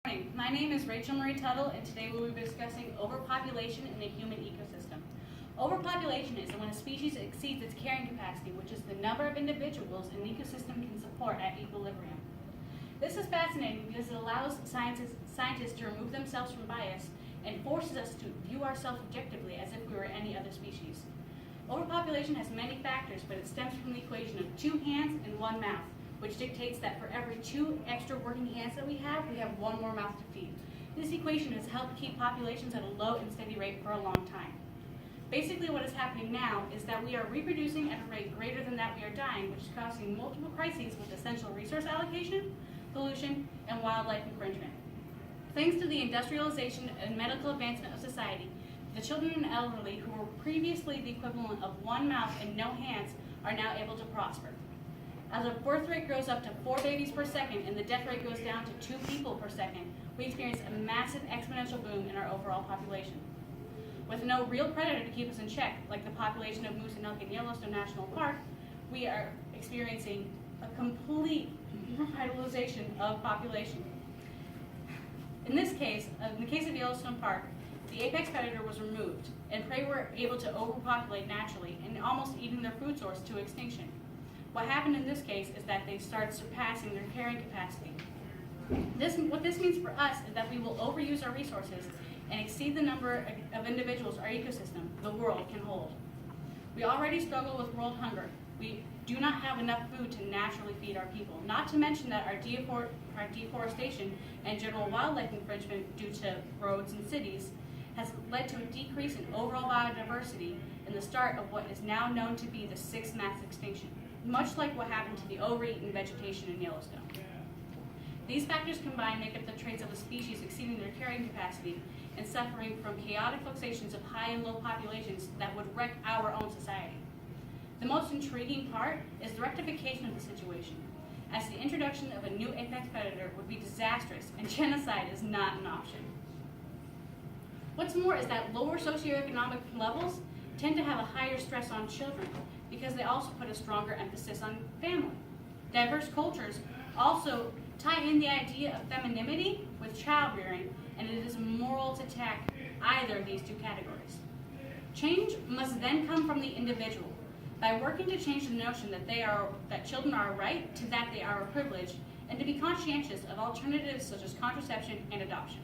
Morning. My name is Rachel Marie Tuttle, and today we will be discussing overpopulation in the human ecosystem. Overpopulation is when a species exceeds its carrying capacity, which is the number of individuals an ecosystem can support at equilibrium. This is fascinating because it allows scientists to remove themselves from bias and forces us to view ourselves objectively as if we were any other species. Overpopulation has many factors, but it stems from the equation of 2 hands and 1 mouth, which dictates that for every 2 extra working hands that we have 1 more mouth to feed. This equation has helped keep populations at a low and steady rate for a long time. Basically, what is happening now is that we are reproducing at a rate greater than that we are dying, which is causing multiple crises with essential resource allocation, pollution, and wildlife infringement. Thanks to the industrialization and medical advancement of society, the children and elderly who were previously the equivalent of 1 mouth and no hands are now able to prosper. As the birth rate grows up to 4 babies per second and the death rate goes down to 2 people per second, we experience a massive exponential boom in our overall population. With no real predator to keep us in check, like the population of moose and elk in Yellowstone National Park, we are experiencing a complete revitalization of population. In the case of Yellowstone Park, the apex predator was removed, and prey were able to overpopulate naturally and almost eating their food source to extinction. What happened in this case is that they started surpassing their carrying capacity. What this means for us is that we will overuse our resources and exceed the number of individuals our ecosystem, the world, can hold. We already struggle with world hunger. We do not have enough food to naturally feed our people, not to mention that our deforestation and general wildlife infringement due to roads and cities has led to a decrease in overall biodiversity and the start of what is now known to be the 6th mass extinction, much like what happened to the overeaten vegetation in Yellowstone. These factors combined make up the traits of a species exceeding their carrying capacity and suffering from chaotic fluctuations of high and low populations that would wreck our own society. The most intriguing part is the rectification of the situation, as the introduction of a new apex predator would be disastrous and genocide is not an option. What's more is that lower socioeconomic levels tend to have a higher stress on children because they also put a stronger emphasis on family. Diverse cultures also tie in the idea of femininity with childbearing, and it is immoral to attack either of these 2 categories. Change must then come from the individual. By working to change the notion that children are a right to that they are a privilege, and to be conscientious of alternatives such as contraception and adoption.